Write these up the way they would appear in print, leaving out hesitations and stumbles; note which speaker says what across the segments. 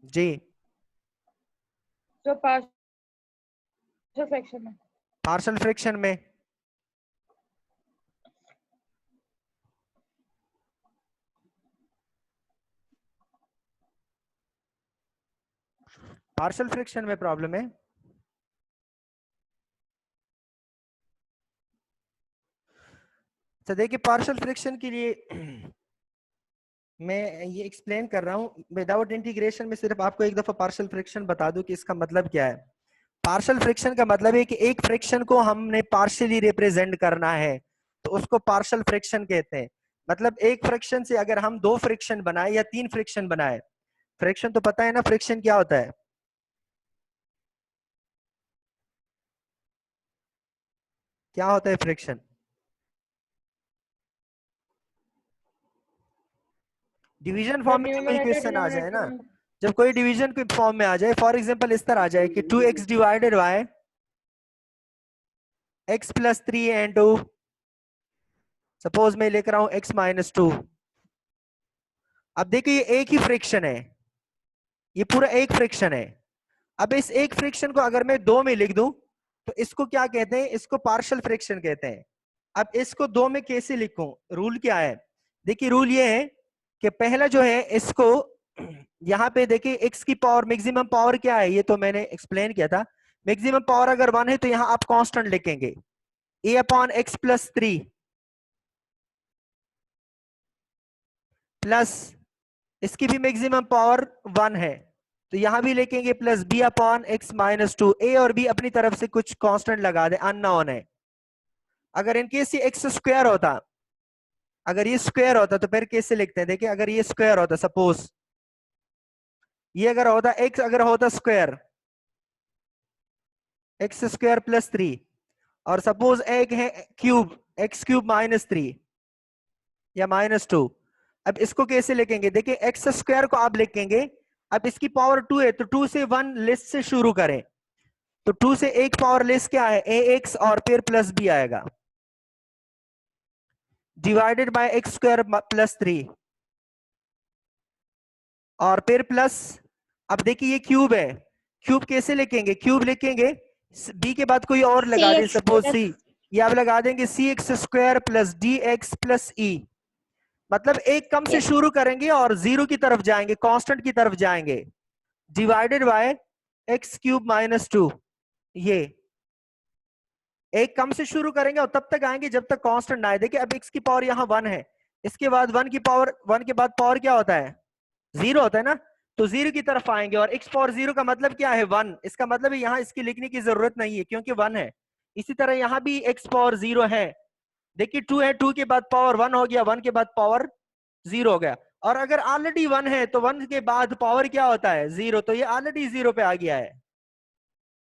Speaker 1: जी
Speaker 2: जो partial fraction है।
Speaker 1: Partial fraction में पार्शियल फ्रैक्शन में प्रॉब्लम है। तो देखिए पार्शियल फ्रैक्शन के लिए मैं ये एक्सप्लेन कर रहा हूं विदाउट इंटीग्रेशन में। सिर्फ आपको एक दफा पार्शियल फ्रैक्शन बता दूं कि इसका मतलब क्या है। पार्शियल फ्रैक्शन का मतलब है कि एक फ्रैक्शन को हमने पार्शियली रिप्रेजेंट करना है, तो उसको पार्शियल फ्रैक्शन कहते हैं। मतलब एक फ्रैक्शन से अगर हम दो फ्रैक्शन बनाए या तीन फ्रैक्शन बनाए, फ्रैक्शन तो पता है ना फ्रैक्शन क्या होता है। क्या होता है फ्रैक्शन? डिवीजन फॉर्म में जब कोई
Speaker 2: न्यूमरेटर
Speaker 1: क्वेश्चन आ जाए
Speaker 2: डिनोमिनेटर
Speaker 1: ना,
Speaker 2: में।
Speaker 1: जब कोई डिवीजन के फॉर्म में आ जाए, फॉर एग्जांपल इस तरह आ जाए कि 2x divided by x plus 3 2, suppose मैं लिख रहा हूं x माइनस 2। अब देखिए ये एक ही फ्रैक्शन है, ये पूरा एक फ्रैक्शन है। अब इस एक फ्रैक्शन को अगर मैं दो में लिख दूं तो इसको क्या कहते हैं? इसको पार्शियल फ्रैक्शन कहते हैं। अब इसको दो में कैसे लिखूं? रूल क्या है? देखिए रूल ये है कि पहला जो है इसको यहां पे देखिए x की पावर मैक्सिमम पावर क्या है, ये तो मैंने एक्सप्लेन किया था। मैक्सिमम पावर अगर 1 है तो यहां आप कांस्टेंट लिखेंगे a upon x plus 3 plus इसकी भी मैक्सिमम पावर 1 है तो यहां भी लिखेंगे plus b upon x minus 2। ए और b अपनी तरफ से कुछ कांस्टेंट लगा दे, अननोन है। अगर इनकेस ये एक्स स्क्वायर होता, अगर ये स्क्वायर होता तो फिर कैसे लिखते हैं? देखिए अगर ये स्क्वायर होता, सपोज ये अगर होता x, अगर होता स्क्वायर एक्स स्क्वायर प्लस 3, और सपोज एक है क्यूब एक्स क्यूब माइनस 3 या माइनस 2। अब इसको कैसे लिखेंगे? देखिए एक्स स्क्वायर को आप लिखेंगे, अब इसकी पावर 2 है तो 2 से 1 लिस्ट से शुरू करें, तो 2 से एक पावर लेस क्या है? ए एक्स, और फिर प्लस बी आएगा divided by X square plus 3, और फिर प्लस। अब देखिए ये क्यूब है, क्यूब कैसे लिखेंगे? क्यूब लिखेंगे बी के बाद कोई और
Speaker 2: सी
Speaker 1: लगा दे,
Speaker 2: एक्स
Speaker 1: सपोज
Speaker 2: प्लस।
Speaker 1: सी, ये आप लगा देंगे C X square plus D X plus E. मतलब एक कम से
Speaker 2: यस।
Speaker 1: शुरू करेंगे और जीरो की तरफ जाएंगे, कांस्टेंट की तरफ जाएंगे, divided by x cube minus 2। ये एक कम से शुरू करेंगे और तब तक आएंगे जब तक कांस्टेंट ना आए। देखिए अब x की पावर यहाँ 1 है, इसके बाद 1 की पावर, 1 के बाद पावर क्या होता है? 0 होता है ना, तो 0 की तरफ आएंगे। और x पावर 0 का मतलब क्या है? 1। इसका मतलब है यहाँ इसकी लिखने की जरूरत नहीं है क्योंकि 1 है। इसी तरह यहाँ भी x पावर 0 है। देखिए 2 है, 2 के बाद पावर 1 हो गया, 1 के बाद पावर 0 हो गया। और अगर ऑलरेडी 1 है तो 1 के बाद पावर क्या होता है? 0। तो ये ऑलरेडी 0 पे आ गया है,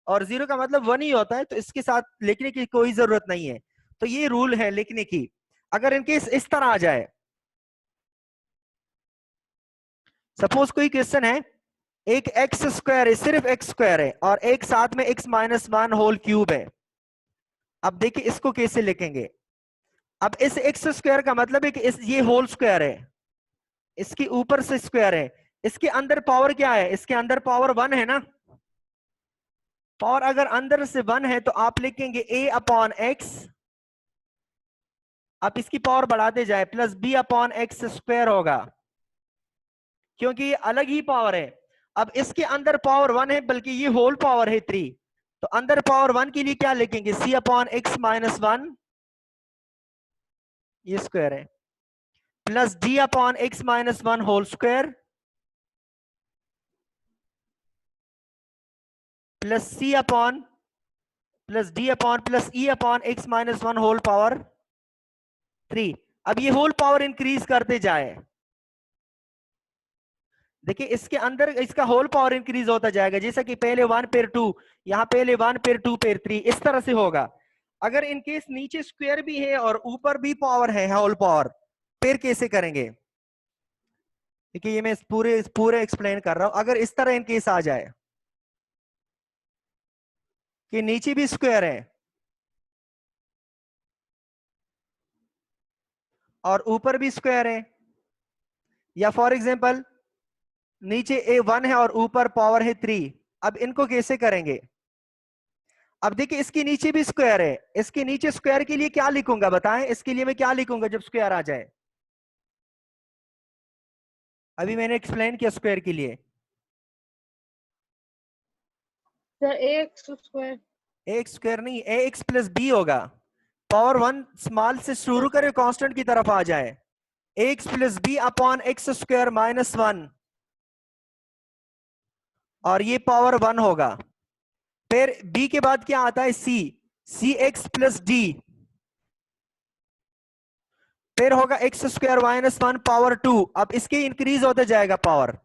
Speaker 1: और 0 का मतलब 1 ही होता है, तो इसके साथ लिखने की कोई जरूरत नहीं है। तो ये रूल है लिखने की। अगर इनकेस इस तरह आ जाए, सपोज कोई क्वेश्चन है, एक एक्स स्क्वायर है, सिर्फ एक्स स्क्वायर है, और एक साथ में एक्स माइनस 1 होल क्यूब है। अब देखिए इसको कैसे लिखेंगे? अब इस एक्स स्क्वायर का मतलब है कि ये होल स्क्वायर है, इसके ऊपर से स्क्वायर है, इसके अंदर पावर क्या है? इसके अंदर पावर 1 है ना। पावर अगर अंदर से 1 है तो आप लिखेंगे a अपॉन एक्स, आप इसकी पावर बढ़ाते जाए, plus B upon x square होगा, क्योंकि ये अलग ही पावर है। अब इसके अंदर पावर 1 है, बल्कि ये होल पावर है 3, तो अंदर पावर 1 के लिए क्या लिखेंगे? सी अपॉन एक्स माइनस 1, ये स्क्वायर है, plus D upon X minus 1 whole square, plus C upon plus D upon plus E upon X minus 1 whole power 3। अब ये होल पावर इंक्रीज करते जाए, देखिए इसके अंदर इसका होल पावर इंक्रीज होता जाएगा, जैसा कि पहले 1 फिर 2, यहां पहले 1 फिर 2 फिर 3, इस तरह से होगा। अगर इनकेस नीचे स्क्वायर भी है और ऊपर भी पावर है होल पावर, फिर कैसे करेंगे? देखिए ये मैं पूरे पूरे एक्सप्लेन कर रहा हूं। अगर इस तरह इनकेस आ जाए कि नीचे भी स्क्वायर है और ऊपर भी स्क्वायर है, या फॉर एग्जांपल नीचे A1 है और ऊपर पावर है 3। अब इनको कैसे करेंगे? अब देखिए इसके नीचे भी स्क्वायर है, इसके नीचे स्क्वायर के लिए क्या लिखूंगा बताएं, इसके लिए मैं क्या लिखूंगा जब स्क्वायर आ जाए? अभी मैंने एक्सप्लेन किया स्क्वायर के लिए।
Speaker 2: Sir ax square.
Speaker 1: X square नहीं, ax प्लस बी होगा। पावर 1 स्मॉल से शुरू करे, कांस्टेंट की तरफ आ जाए। X plus B upon x square minus 1, और ये पावर 1 होगा। फिर b के बाद क्या आता है? सी एक्स प्लस डी, फिर होगा एक्स स्क्वायर माइनस 1 पावर 2। अब इसके इंक्रीज होते जाएगा पावर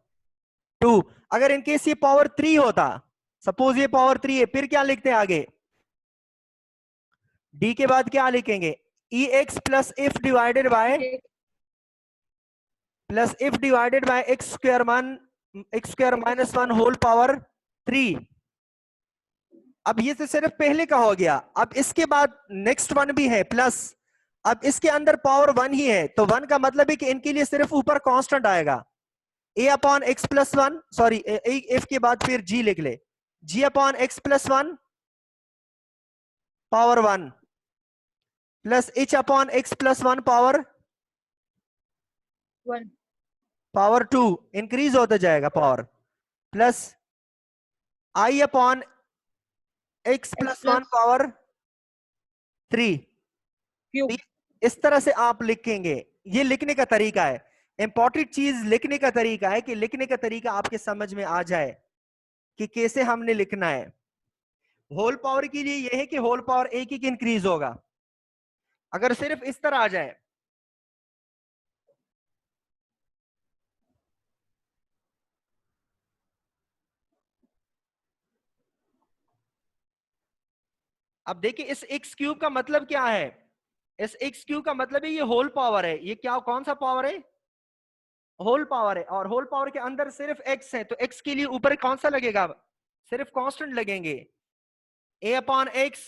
Speaker 1: 2। अगर इनकेस ये पावर 3 होता, सपोज ये पावर 3 है, फिर क्या लिखते हैं आगे? डी के बाद क्या लिखेंगे? E X plus F divided by X square minus 1 whole power 3। अब ये तो सिर्फ पहले का हो गया। अब इसके बाद नेक्स्ट वन भी है प्लस। अब इसके अंदर पावर 1 ही है, तो 1 का मतलब है कि इनके लिए सिर्फ ऊपर कांस्टेंट आएगा। A upon X plus 1, sorry F के बाद फिर जी लिख ले, G upon X plus 1 power 1 plus H upon X plus 1 power 2, increase होता जाएगा power, plus I upon X plus 1 power 3। इस तरह से आप लिखेंगे। ये लिखने का तरीका है। इंपॉर्टेंट चीज लिखने का तरीका है, कि लिखने का तरीका आपके समझ में आ जाए कि कैसे हमने लिखना है। होल पावर के लिए यह है कि होल पावर एक ही इंक्रीज होगा। अगर सिर्फ इस तरह आ जाए, अब देखिए इस एक्स क्यूब का मतलब क्या है? इस एक्स क्यूब का मतलब है ये होल पावर है। ये क्या, कौन सा पावर है? होल पावर है। और होल पावर के अंदर सिर्फ एक्स है, तो एक्स के लिए ऊपर कौन सा लगेगा? सिर्फ कांस्टेंट लगेंगे। A upon X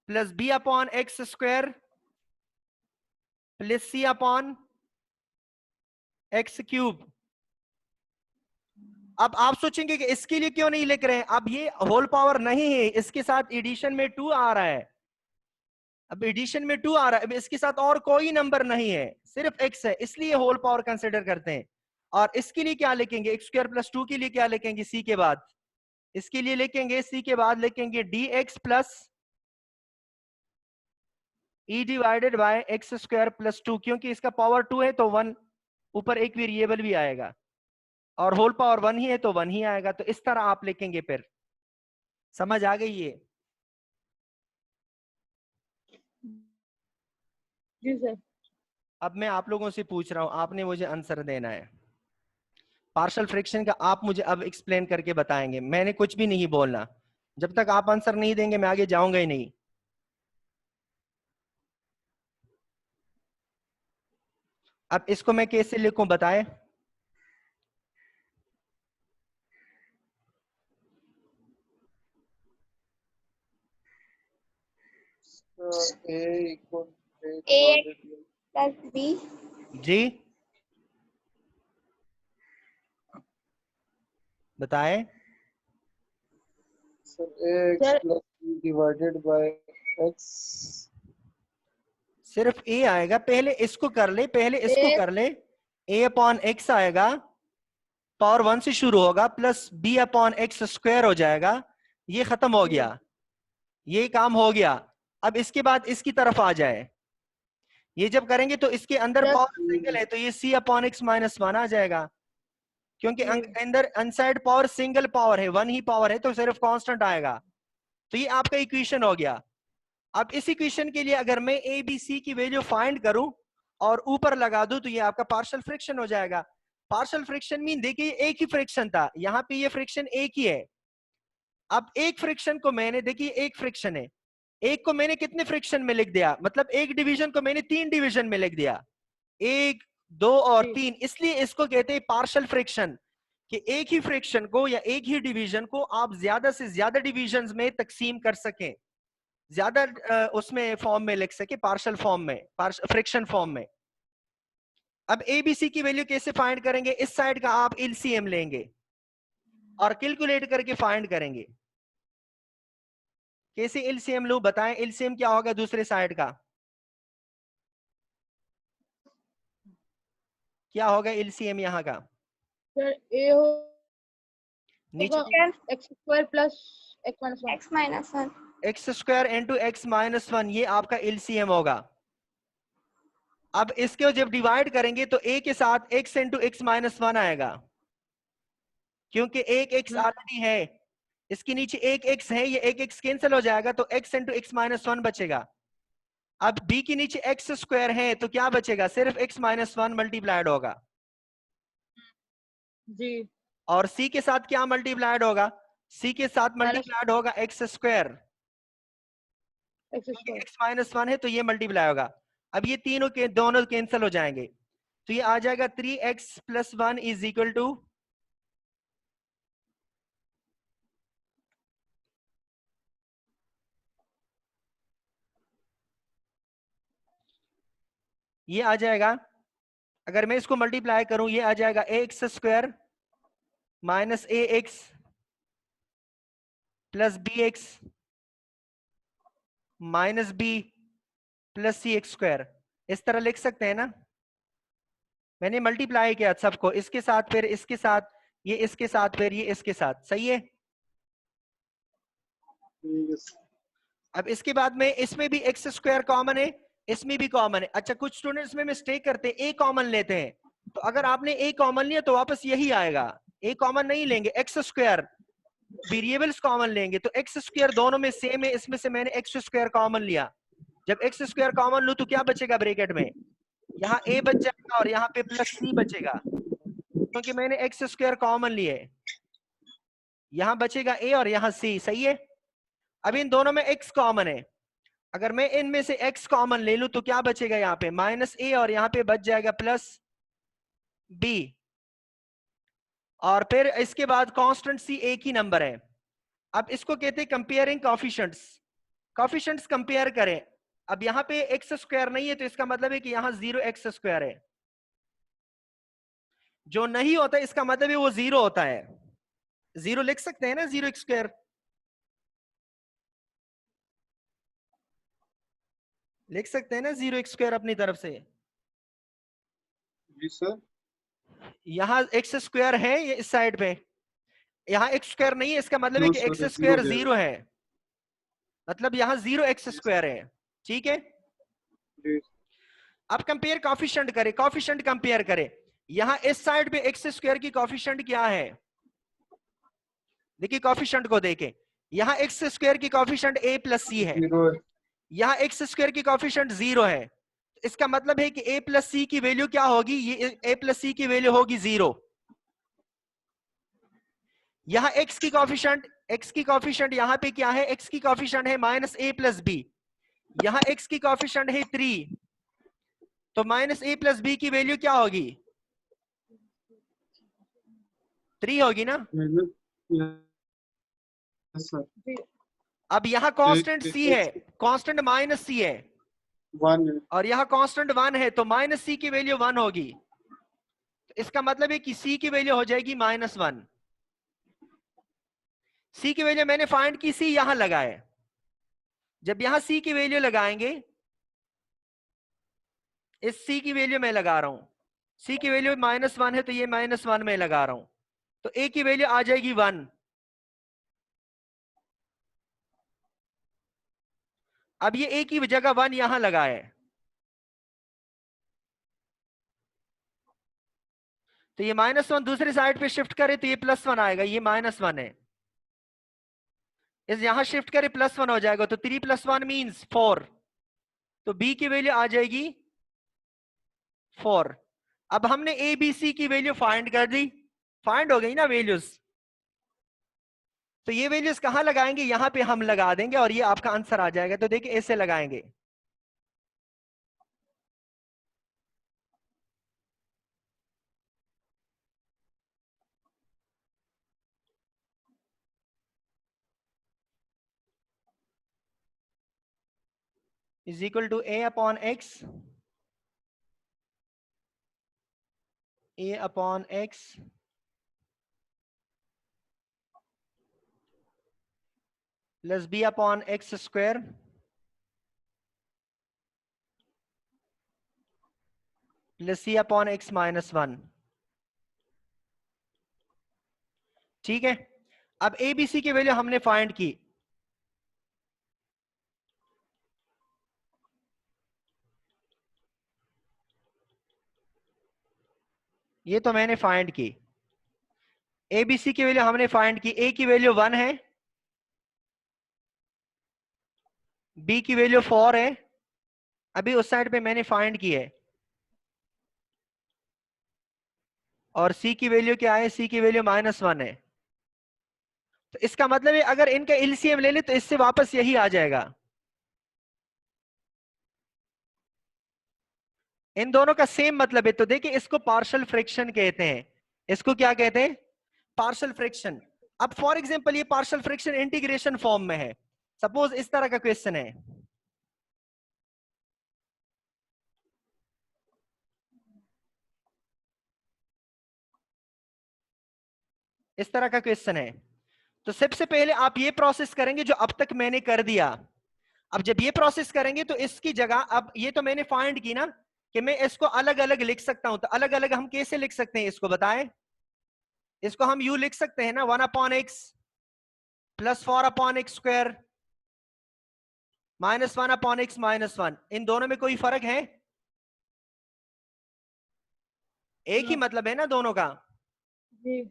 Speaker 1: plus B upon x square plus C upon X cube. अब आप सोचेंगे कि इसके लिए क्यों नहीं लिख रहे हैं? अब ये होल पावर नहीं है, इसके साथ एडिशन में 2 आ रहा है। अब एडिशन में 2 आ रहा है, अब इसके साथ और कोई नंबर नहीं है, सिर्फ x है, इसलिए होल पावर कंसिडर करते हैं। और इसके लिए क्या लिखेंगे? एक्स स्क्वायर प्लस 2 के लिए क्या लिखेंगे? c के बाद, इसके लिए लिखेंगे c के बाद लिखेंगे dx plus e divided by X square plus 2, क्योंकि इसका पावर 2 है तो 1 ऊपर एक वेरिएबल भी आएगा, और होल पावर 1 ही है तो 1 ही आएगा। तो इस तरह आप लिखेंगे। फिर समझ आ गई ये?
Speaker 2: जी सर।
Speaker 1: अब मैं आप लोगों से पूछ रहा हूं, आपने मुझे आंसर देना है। पार्शियल फ्रैक्शन का आप मुझे अब एक्सप्लेन करके बताएंगे, मैंने कुछ भी नहीं बोलना। जब तक आप आंसर नहीं देंगे मैं आगे जाऊंगा ही नहीं। अब इसको मैं कैसे लिखूं बताएं?
Speaker 3: A plus B।
Speaker 1: जी बताएं।
Speaker 3: Ax plus B divided by x।
Speaker 1: सिर्फ ए आएगा, पहले इसको कर ले, पहले इसको कर ले। ए अपॉन एक्स आएगा, पावर 1 से शुरू होगा, plus B upon x square हो जाएगा। ये खत्म हो गया, ये काम हो गया। अब इसके बाद इसकी तरफ आ जाए, ये जब करेंगे तो इसके अंदर पावर सिंगल है, तो ये सी अपॉन एक्स माइनस 1 आ जाएगा, क्योंकि अंदर अनसाइड पावर सिंगल पावर है, 1 ही पावर है, तो सिर्फ कांस्टेंट आएगा। तो ये आपका इक्वेशन हो गया। अब इस इक्वेशन के लिए अगर मैं ए बी सी की वैल्यू फाइंड करूं और ऊपर लगा दूं, तो ये आपका पार्शियल फ्रिक्शन हो जाएगा। पार्शियल फ्रिक्शन मीन देखिए एक ही फ्रिक्शन था, यहाँ पे ये फ्रिक्शन एक ही है। अब एक फ्रिक्शन को मैंने, देखिए एक फ्रिक्शन है, एक को मैंने कितने फ्रिक्शन में लिख दिया? मतलब एक डिवीजन को मैंने 3 डिवीजन में लिख दिया, 1 2 और 3। इसलिए इसको कहते हैं पार्शियल फ्रिक्शन, कि एक ही फ्रिक्शन को या एक ही डिवीजन को आप ज्यादा से ज्यादा डिवीजन में तकसीम कर सकें, ज्यादा उसमें फॉर्म में लिख सके, पार्शियल फॉर्म में, फ्रिक्शन फॉर्म में। अब एबीसी की वैल्यू कैसे फाइंड करेंगे? इस साइड का आप एलसीएम लेंगे और कैलकुलेट करके फाइंड करेंगे। कैसे एलसीएम लो बताएं? एलसीएम क्या होगा दूसरे साइड का? क्या होगा एलसीएम यहाँ का?
Speaker 2: सर ए
Speaker 1: नीचे
Speaker 2: होगा x square plus x minus one.
Speaker 1: X square into x minus one, ये आपका एलसीएम होगा। अब इसको जब डिवाइड करेंगे तो ए के साथ x into x minus one आएगा, क्योंकि एक एक्स ऑलरेडी है, इसके नीचे एक एक्स है, ये एक एक्स कैंसिल हो जाएगा तो x into x minus one बचेगा। अब बी के नीचे एक्स स्क्वायर है तो क्या बचेगा? सिर्फ एक्स माइनस वन मल्टीप्लाइड होगा।
Speaker 2: जी।
Speaker 1: और सी के साथ क्या मल्टीप्लाइड होगा? सी के साथ
Speaker 2: माइनस
Speaker 1: मल्टीप्लाइड होगा एक्स स्क्वायर,
Speaker 2: एक्स
Speaker 1: क्योंकि
Speaker 2: स्क्वायर।
Speaker 1: एक्स माइनस वन है तो ये मल्टीप्लाई होगा। अब ये तीनों के दोनों कैंसिल हो जाएंगे तो ये आ जाएगा 3x plus one is equal to, ये आ जाएगा, अगर मैं इसको मल्टीप्लाई करूं ये आ जाएगा A X square minus A X plus B X minus B plus C X square. इस तरह लिख सकते हैं ना? मैंने मल्टीप्लाई किया सबको, इसके साथ फिर इसके साथ, ये इसके साथ फिर ये इसके साथ, सही है? अब इसके बाद में इसमें भी एक्स स्क्वायर कॉमन है, इसमें भी कॉमन है। अच्छा, कुछ स्टूडेंट्स में मिस्टेक करते हैं, ए कॉमन लेते हैं, तो अगर आपने ए कॉमन लिया तो वापस यही आएगा। ए कॉमन नहीं लेंगे, एक्स स्क्वायर वेरिएबल्स कॉमन लेंगे, तो एक्स स्क्वायर दोनों में सेम है, इसमें से मैंने एक्स स्क्वायर कॉमन लिया। जब एक्स स्क्वायर कॉमन लूं तो क्या बचेगा ब्रैकेट में? यहाँ ए बच जाएगा और यहाँ पे प्लस सी बचेगा, क्योंकि मैंने एक्स स्क्वायर कॉमन लिए। यहाँ बचेगा ए और यहाँ सी, सही है? अब इन दोनों में एक्स कॉमन है, अगर मैं इनमें से x कॉमन ले लूं तो क्या बचेगा? यहाँ पे माइनस ए और यहाँ पे बच जाएगा प्लस b, और फिर इसके बाद कांस्टेंट c एक ही नंबर है। अब इसको कहते हैं कंपेयरिंग कॉफिशिएंट्स। कॉफिशिएंट्स कंपेयर करें। अब यहाँ पे एक्स स्क्वायर नहीं है तो इसका मतलब है कि यहाँ 0x स्क्वायर है, जो नहीं होता इसका मतलब है वो 0 होता है। 0 लिख सकते हैं ना, 0x स्क्वायर लिख सकते हैं ना, 0x स्क्वायर अपनी तरफ से।
Speaker 3: जी सर।
Speaker 1: यहाँ एक्स स्क्वायर है ये इस साइड पे, यहाँ एक्स स्क्वायर नहीं है, इसका मतलब है
Speaker 3: नो
Speaker 1: कि
Speaker 3: सर,
Speaker 1: एक्स
Speaker 3: जीरो
Speaker 1: स्क्वायर
Speaker 3: दे
Speaker 1: 0 है, मतलब यहाँ 0x स्क्वायर है। ठीक है?
Speaker 3: जी।
Speaker 1: अब कंपेयर कॉफिशिएंट करें, कॉफिशिएंट कंपेयर करें। यहाँ इस साइड पे एक्स स्क्वायर की कॉफिशिएंट क्या है? देखिए कॉफिशिएंट को देखें, यहाँ एक्स स्क्वायर की कॉफिशिएंट a प्लस सी है,
Speaker 3: जीरो है।
Speaker 1: यहाँ एक्स स्क्वायर की कॉफिशिएंट 0 है, इसका मतलब है कि a प्लस सी की वैल्यू क्या होगी? ये a प्लस सी की वैल्यू होगी 0। यहाँ x की कॉफिशिएंट यहाँ पे क्या है? x की कॉफिशिएंट है माइनस a प्लस बी, यहाँ x की कॉफिशिएंट है 3, तो माइनस a प्लस बी की वैल्यू क्या होगी? 3 होगी ना?
Speaker 3: सर
Speaker 2: जी।
Speaker 1: अब यहाँ कांस्टेंट c है, कांस्टेंट माइनस c है,
Speaker 3: वन है।
Speaker 1: और यहाँ कांस्टेंट 1 है, तो माइनस c की वैल्यू 1 होगी, तो इसका मतलब है कि c की वैल्यू हो जाएगी -1। c की वैल्यू मैंने फाइंड की, c यहां लगाए। जब यहां c की वैल्यू लगाएंगे, इस c की वैल्यू मैं लगा रहा हूं, c की वैल्यू -1 है तो ये -1 में लगा रहा हूं, तो a की वैल्यू आ जाएगी 1। अब ये a की जगह 1 यहां लगाए, तो ये -1 दूसरी साइड पे शिफ्ट करे तो ये +1 आएगा, ये -1 है, इस यहां शिफ्ट करे +1 हो जाएगा, तो 3 + 1 मीन्स 4, तो b की वैल्यू आ जाएगी 4। अब हमने a b c की वैल्यू फाइंड कर दी, फाइंड हो गई ना वैल्यूज, तो ये वैल्यूज कहां लगाएंगे? यहां पे हम लगा देंगे और ये आपका आंसर आ जाएगा। तो देखिए ऐसे लगाएंगे, is equal to a upon x a upon x plus b upon x square plus c upon x minus 1। ठीक है, अब ए बी सी की वैल्यू हमने फाइंड की। ये तो मैंने फाइंड की, ए बी सी की वैल्यू हमने फाइंड की। ए की वैल्यू 1 है, बी की वैल्यू 4 है, अभी उस साइड पे मैंने फाइंड की है। और सी की वैल्यू क्या है, सी की वैल्यू माइनस 1 है। तो इसका मतलब है अगर इनका एलसीएम ले ले तो इससे वापस यही आ जाएगा। इन दोनों का सेम मतलब है, तो देखिए इसको पार्शियल फ्रैक्शन कहते हैं। इसको क्या कहते हैं, पार्शियल फ्रैक्शन। अब फॉर एग्जांपल ये पार्शियल फ्रैक्शन इंटीग्रेशन फॉर्म में है। सपोज इस तरह का क्वेश्चन है, इस तरह का क्वेश्चन है, तो सबसे पहले आप ये प्रोसेस करेंगे जो अब तक मैंने कर दिया। अब जब ये प्रोसेस करेंगे तो इसकी जगह, अब ये तो मैंने फाइंड की ना कि मैं इसको अलग अलग लिख सकता हूं, तो अलग अलग हम कैसे लिख सकते हैं इसको बताएं। इसको हम यू लिख सकते हैं ना, 1 upon X plus 4 upon x square minus 1 upon X minus 1। इन दोनों में कोई फर्क है? एक ही मतलब है ना दोनों का।
Speaker 2: जी।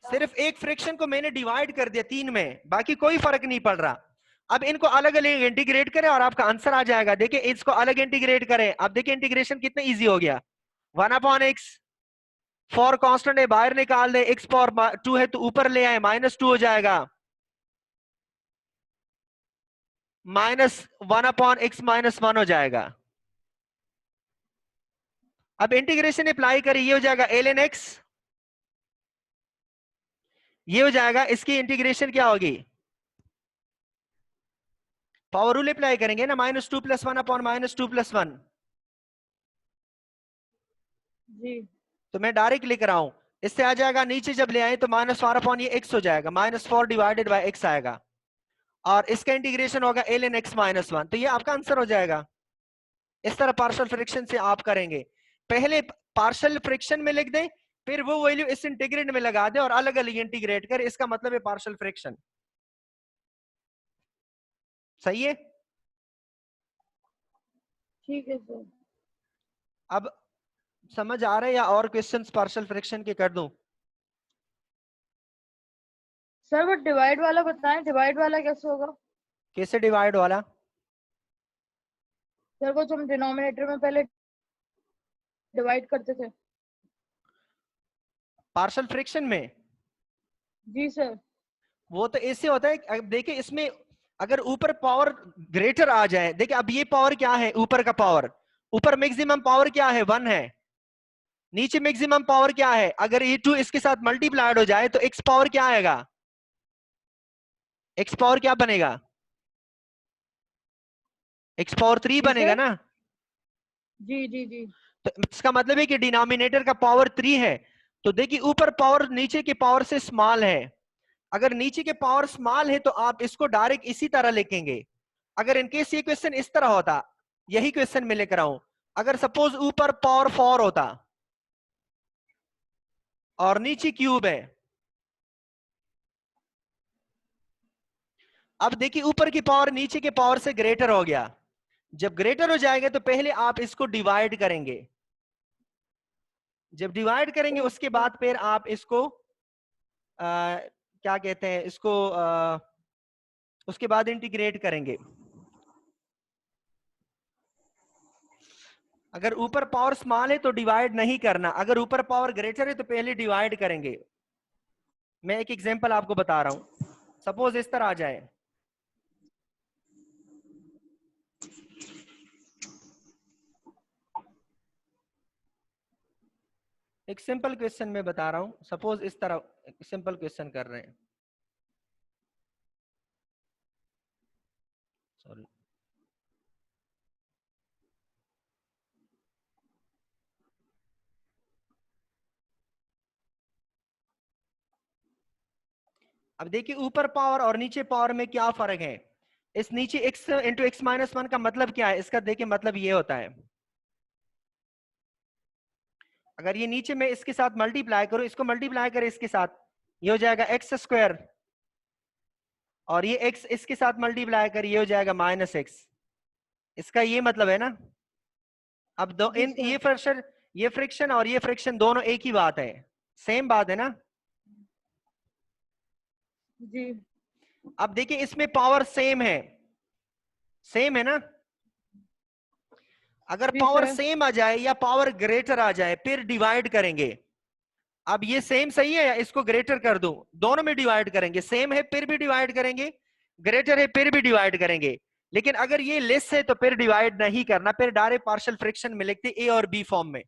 Speaker 1: सिर्फ एक फ्रैक्शन को मैंने डिवाइड कर दिया 3 में, बाकी कोई फर्क नहीं पड़ रहा। अब इनको अलग अलग इंटीग्रेट करें और आपका आंसर आ जाएगा। देखिए इसको अलग इंटीग्रेट करें, अब देखिए इंटीग्रेशन कितना इजी हो गया। 1 अपॉन एक्स, 4 कांस्टेंट है बाहर निकाल दे, एक्स पावर 2 है तो ऊपर ले आए, माइनस 2 हो जाएगा, माइनस 1 अपॉन एक्स माइनस 1 हो जाएगा। अब इंटीग्रेशन अप्लाई करिए, ये हो जाएगा एल एन एक्स, ये हो जाएगा, इसकी इंटीग्रेशन क्या होगी, पावर रूल अप्लाई करेंगे ना, minus 2 plus 1 upon minus 2 plus 1।
Speaker 2: जी।
Speaker 1: तो मैं डायरेक्ट लिख रहा हूं, इससे आ जाएगा नीचे जब ले आए तो माइनस 4 अपॉन ये एक्स हो जाएगा, माइनस 4 डिवाइडेड बाय एक्स आएगा, और इसका इंटीग्रेशन होगा एल एन एक्स माइनस 1। तो ये आपका आंसर हो जाएगा। इस तरह पार्शियल फ्रैक्शन से आप करेंगे, पहले पार्शियल फ्रैक्शन में लिख दें, फिर वो वैल्यू इस इंटीग्रेट में लगा दें और अलग अलग इंटीग्रेट कर, इसका मतलब है पार्शियल फ्रैक्शन। सही है?
Speaker 2: ठीक है सर।
Speaker 1: अब समझ आ रहा है या और क्वेश्चंस पार्शियल फ्रैक्शन के कर दूं?
Speaker 2: सर वो डिवाइड वाला बताएं, डिवाइड वाला कैसे होगा?
Speaker 1: कैसे डिवाइड वाला?
Speaker 2: सर वो जो हम डिनोमिनेटर में पहले डिवाइड करते थे।
Speaker 1: पार्शियल फ्रैक्शन में
Speaker 2: जी सर।
Speaker 1: वो तो ऐसे होता है, अब देखिए इसमें अगर ऊपर पावर ग्रेटर आ जाए, देखिए अब ये पावर क्या है, ऊपर का पावर, ऊपर मैक्सिमम पावर क्या है, 1 है, नीचे मैक्सिमम पावर क्या है, अगर ये 2 इसके साथ मल्टीप्लाइड हो जाए तो एक्स पावर क्या आएगा, एक्स पावर क्या बनेगा, एक्स पावर 3
Speaker 2: जी
Speaker 1: बनेगा
Speaker 2: सर।
Speaker 1: ना।
Speaker 2: जी जी जी।
Speaker 1: तो इसका मतलब है कि डिनोमिनेटर का पावर 3 है, तो देखिए ऊपर पावर नीचे के पावर से स्मॉल है, अगर नीचे के पावर स्मॉल है तो आप इसको डायरेक्ट इसी तरह लिखेंगे। अगर इनकेस ये क्वेश्चन इस तरह होता, यही क्वेश्चन मैं लेकर आऊं, अगर सपोज ऊपर पावर 4 होता और नीचे क्यूब है, अब देखिए ऊपर की पावर नीचे के पावर से ग्रेटर हो गया, जब ग्रेटर हो जाएगा तो पहले आप इसको डिवाइड करेंगे, जब डिवाइड करेंगे उसके
Speaker 2: ओके।
Speaker 1: बाद फिर आप इसको क्या कहते हैं इसको, उसके बाद इंटीग्रेट करेंगे। अगर ऊपर पावर स्मॉल है तो डिवाइड नहीं करना, अगर ऊपर पावर ग्रेटर है तो पहले डिवाइड करेंगे। मैं एक एग्जांपल आपको बता रहा हूं, सपोज इस तरह आ जाए, एक सिंपल क्वेश्चन में बता रहा हूं, सपोज इस तरह सिंपल क्वेश्चन कर रहे हैं, सॉरी, अब देखिए ऊपर पावर और नीचे पावर में क्या फर्क है। इस नीचे x into x minus one का मतलब क्या है, इसका देखिए मतलब ये होता है, अगर ये नीचे में इसके साथ मल्टीप्लाई करूं, इसको मल्टीप्लाई करें इसके साथ, ये हो जाएगा एक्स स्क्वायर, और ये x इसके साथ मल्टीप्लाई करें, ये हो जाएगा माइनस एक्स। इसका ये मतलब है ना। अब दो
Speaker 2: जी
Speaker 1: इन
Speaker 2: सर।
Speaker 1: ये फ्रिक्शन और ये फ्रिक्शन दोनों एक ही बात है, सेम बात है ना।
Speaker 2: जी
Speaker 1: अब देखिए इसमें पावर सेम है ना। अगर
Speaker 2: जी
Speaker 1: पावर
Speaker 2: सर।
Speaker 1: सेम आ जाए या पावर ग्रेटर आ जाए फिर डिवाइड करेंगे। अब ये सेम सही है या इसको ग्रेटर कर दूं, दोनों में डिवाइड करेंगे, सेम है फिर भी डिवाइड करेंगे, ग्रेटर है फिर भी डिवाइड करेंगे। लेकिन अगर ये लेस है तो फिर डिवाइड नहीं करना, फिर डायरेक्ट पार्शियल फ्रैक्शन में लिखते ए और बी फॉर्म में।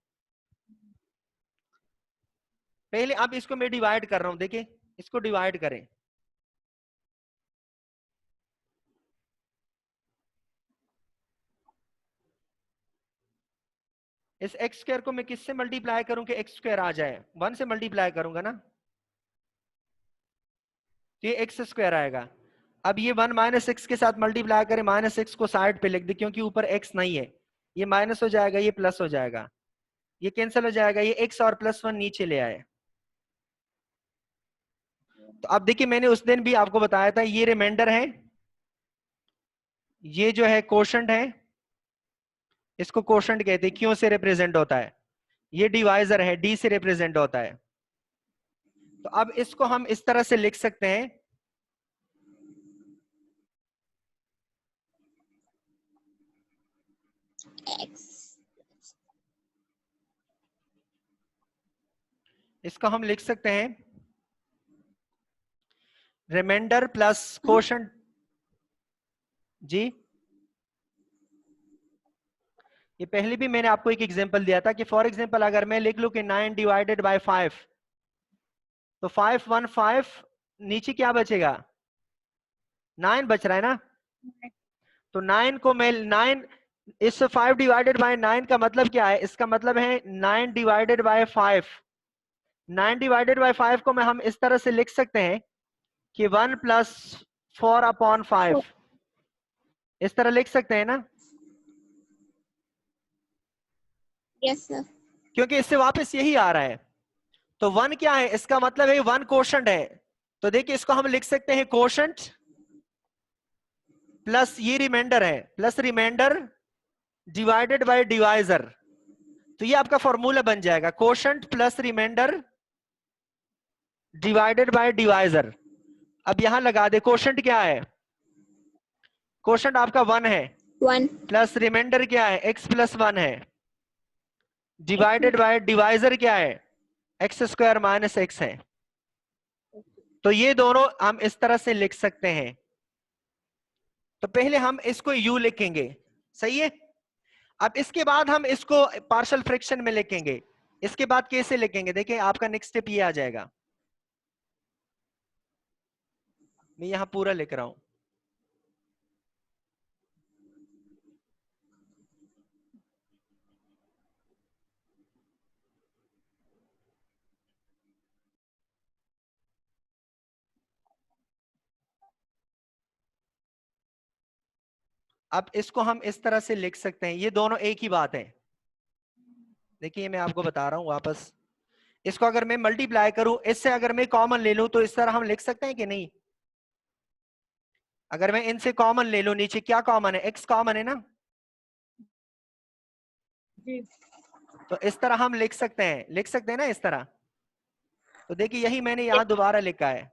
Speaker 1: पहले अब इसको मैं डिवाइड कर रहा हूं, देखिए इसको डिवाइड करें। इस एक्स स्क्वायर को मैं किससे मल्टीप्लाई करूं कि एक्स स्क्वायर आ जाए, 1 से मल्टीप्लाई करूंगा ना, तो ये एक्स स्क्वायर आएगा। अब ये 1 माइनस एक्स के साथ मल्टीप्लाई करें, माइनस एक्स को साइड पे लिख दे क्योंकि ऊपर एक्स नहीं है, ये माइनस हो जाएगा, ये प्लस हो जाएगा, ये कैंसिल हो जाएगा, ये एक्स और प्लस 1 नीचे ले आए। तो अब देखिए मैंने उस दिन भी आपको बताया था, ये रिमाइंडर है, ये जो है कोशंट है, इसको कोशंट कहते हैं, क्यों से रिप्रेजेंट होता है, ये डिवाइजर है, डी से रिप्रेजेंट होता है। तो अब इसको हम इस तरह से लिख सकते हैं, इसको हम लिख सकते हैं रिमाइंडर प्लस कोशंट। जी ये पहले भी मैंने आपको एक एग्जांपल दिया था कि फॉर एग्जांपल अगर मैं लिख लूं कि 9 डिवाइडेड बाय 5, तो 5 1 5, नीचे क्या बचेगा, 9 बच रहा है ना। तो 9 को मैं 9, इस 5 डिवाइडेड बाय 9 का मतलब क्या है, इसका मतलब है 9 डिवाइडेड बाय 5। 9 डिवाइडेड बाय 5 को मैं हम इस तरह से लिख सकते हैं कि 1 प्लस 4 अपॉन 5, इस तरह लिख सकते हैं ना,
Speaker 2: यस सर।
Speaker 1: क्योंकि इससे वापस यही आ रहा है। तो 1 क्या है, इसका मतलब है 1 कोशंट है। तो देखिए इसको हम लिख सकते हैं कोशंट प्लस ये रिमाइंडर है, plus remainder divided by divisor. तो ये आपका फॉर्मूला बन जाएगा, quotient plus remainder divided by divisor. अब यहां लगा दे, कोशंट क्या है, कोशंट आपका 1 है,
Speaker 2: 1
Speaker 1: प्लस रिमाइंडर क्या है, x प्लस 1 है, डिवाइडेड बाय डिवाइजर क्या है, एक्स स्क्वायर माइनस एक्स है। तो ये दोनों हम इस तरह से लिख सकते हैं। तो पहले हम इसको u लिखेंगे, सही है। अब इसके बाद हम इसको पार्शियल फ्रैक्शन में लिखेंगे। इसके बाद कैसे लिखेंगे, देखिए आपका नेक्स्ट स्टेप ये आ जाएगा, मैं यहां पूरा लिख रहा हूं। अब इसको हम इस तरह से लिख सकते हैं, ये दोनों एक ही बात है। देखिए मैं आपको बता रहा हूं वापस, इसको अगर मैं मल्टीप्लाई करूं, इससे अगर मैं कॉमन ले लूं तो इस तरह हम लिख सकते हैं कि नहीं। अगर मैं इनसे कॉमन ले लूं, नीचे क्या कॉमन है, x कॉमन है ना।
Speaker 2: जी
Speaker 1: तो इस तरह हम लिख सकते हैं ना इस तरह। तो देखिए यही मैंने यहां दोबारा लिखा है,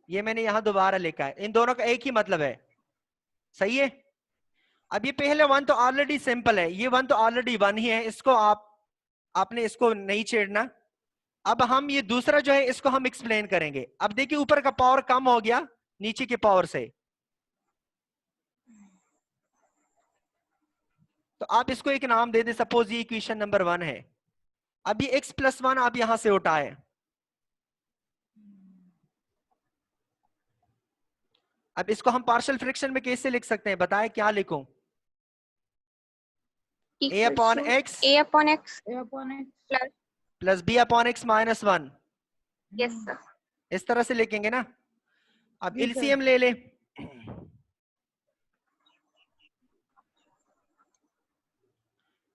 Speaker 1: ये मैंने यहां दोबारा लिखा है, इन दोनों का एक ही मतलब है, सही है। अब ये पहले 1 तो ऑलरेडी सिंपल है, ये 1 तो ऑलरेडी 1 ही है, इसको आपने इसको नहीं छेड़ना। अब हम ये दूसरा जो है इसको हम एक्सप्लेन करेंगे। अब देखिए ऊपर का पावर कम हो गया नीचे के पावर से, तो आप इसको एक नाम दे दे, सपोज ये इक्वेशन नंबर 1 है। अब ये x प्लस 1 आप यहां से उठाए, अब इसको हम पार्शियल फ्रैक्शन में कैसे लिख सकते हैं, बताएं क्या लिखूं, a upon x
Speaker 2: a upon x plus
Speaker 1: plus b upon x minus 1।
Speaker 2: Yes, sir.
Speaker 1: इस तरह से लिखेंगे ना। अब
Speaker 2: जी,
Speaker 1: एलसीएम ले ले।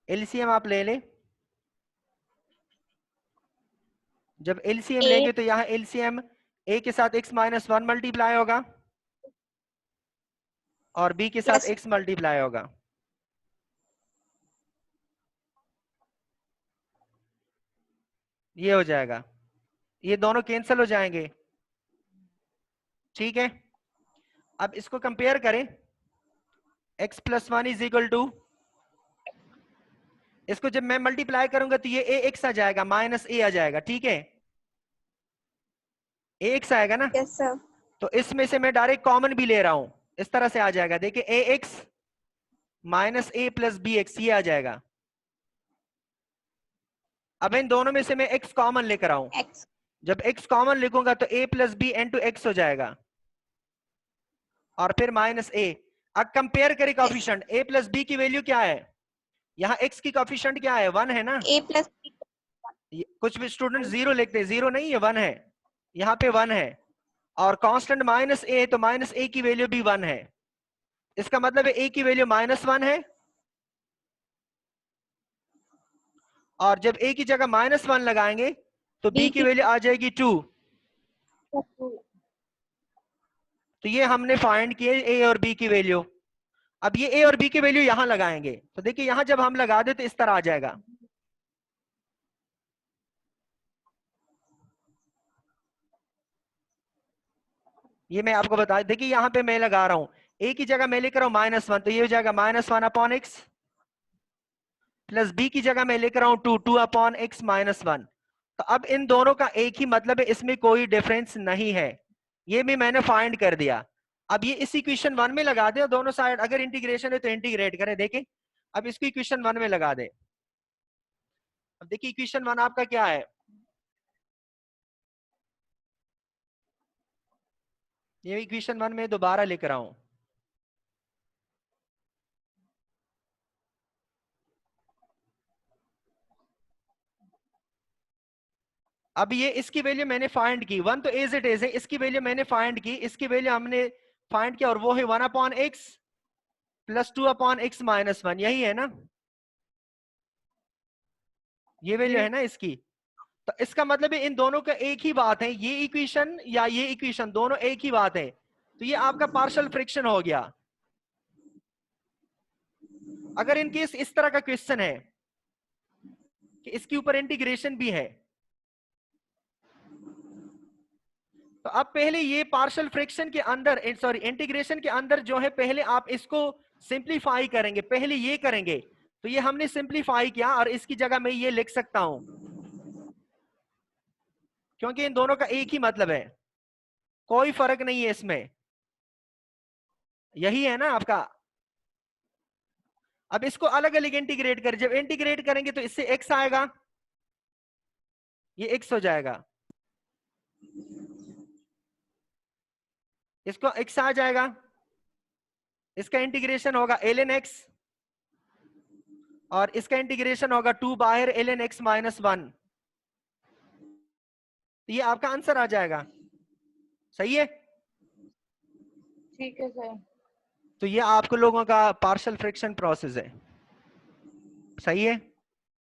Speaker 1: एलसीएम आप ले ले। जब एलसीएम
Speaker 2: A
Speaker 1: लेंगे तो यहाँ एलसीएम ए के साथ x माइनस 1 मल्टीप्लाई होगा और b के साथ
Speaker 2: plus
Speaker 1: x मल्टीप्लाई होगा। ये हो जाएगा, ये दोनों कैंसिल हो जाएंगे। ठीक है, अब इसको कंपेयर करें। x plus 1 is equal to, इसको जब मैं मल्टीप्लाई करूंगा तो ये ax आ जाएगा, माइनस a आ जाएगा। ठीक है, ax आएगा ना।
Speaker 2: yes, sir.
Speaker 1: तो इसमें से मैं डायरेक्ट कॉमन भी ले रहा हूं, इस तरह से आ जाएगा। देखिए ax minus a plus bx ये आ जाएगा। अब इन दोनों में से मैं x कॉमन लेकर आऊं।
Speaker 2: X
Speaker 1: जब x कॉमन लिखूंगा तो a plus b into x हो जाएगा और फिर माइनस a। अब कंपेयर करें कोफिशिएंट, a प्लस बी की वैल्यू क्या है? यहाँ x की कोफिशिएंट क्या है? 1 है ना।
Speaker 2: A plus B.
Speaker 1: कुछ भी स्टूडेंट 0 लिखते हैं, 0 नहीं है, 1 है। यहाँ पे 1 है और कांस्टेंट माइनस a, तो माइनस a की वैल्यू भी 1 है। इसका मतलब है a की वैल्यू माइनस 1 है और जब a की जगह माइनस 1 लगाएंगे तो b की वैल्यू आ जाएगी 2। तो ये हमने फाइंड किए a और b की वैल्यू। अब ये a और b की वैल्यू यहां लगाएंगे तो देखिए यहां जब हम लगा दे तो इस तरह आ जाएगा। ये मैं आपको बता, देखिए यहां पे मैं लगा रहा हूं, a की जगह मैं लिख रहा हूं माइनस 1, तो ये हो जाएगा minus 1 upon X, plus b की जगह मैं लिख रहा हूं 2, 2 अपॉन एक्स माइनस 1। तो अब इन दोनों का एक ही मतलब है, इसमें कोई डिफरेंस नहीं है। ये भी मैंने फाइंड कर दिया। अब ये इस इक्वेशन 1 में लगा दे, दोनों साइड अगर इंटीग्रेशन है तो इंटीग्रेट करें। देखें अब इसको इक्वेशन 1 में लगा दे। अब देखिए इक्वेशन 1 आपका क्या है, ये इक्वेशन 1 में दोबारा लिख रहा हूं। अब ये इसकी वैल्यू मैंने फाइंड की, 1 तो एज इट इज है, इसकी वैल्यू मैंने फाइंड की, इसकी वैल्यू हमने फाइंड किया और वो है 1 upon X plus 2 upon X minus 1, यही है ना, ये वैल्यू है ना इसकी। तो इसका मतलब है इन दोनों का एक ही बात है, ये इक्वेशन या ये इक्वेशन दोनों एक ही बात है। तो ये आपका पार्शियल फ्रिक्शन हो गया। अगर इन केस इस तरह का क्वेश्चन है कि इसके ऊपर इंटीग्रेशन भी है, तो अब पहले ये पार्शियल फ्रैक्शन के अंदर, सॉरी इंटीग्रेशन के अंदर जो है, पहले आप इसको सिंप्लीफाई करेंगे, पहले ये करेंगे। तो ये हमने सिंप्लीफाई किया और इसकी जगह मैं ये लिख सकता हूं, क्योंकि इन दोनों का एक ही मतलब है, कोई फर्क नहीं है इसमें, यही है ना आपका। अब इसको अलग अलग इंटीग्रेट कर, जब इंटीग्रेट करेंगे तो इससे x आएगा, ये x हो जाएगा, इसको x आ जाएगा, इसका इंटीग्रेशन होगा ln x और इसका इंटीग्रेशन होगा 2 बाहर ln x माइनस 1। ये आपका आंसर आ जाएगा, सही है।
Speaker 2: ठीक है सर।
Speaker 1: तो ये आपको लोगों का पार्शियल फ्रैक्शन प्रोसेस है, सही है।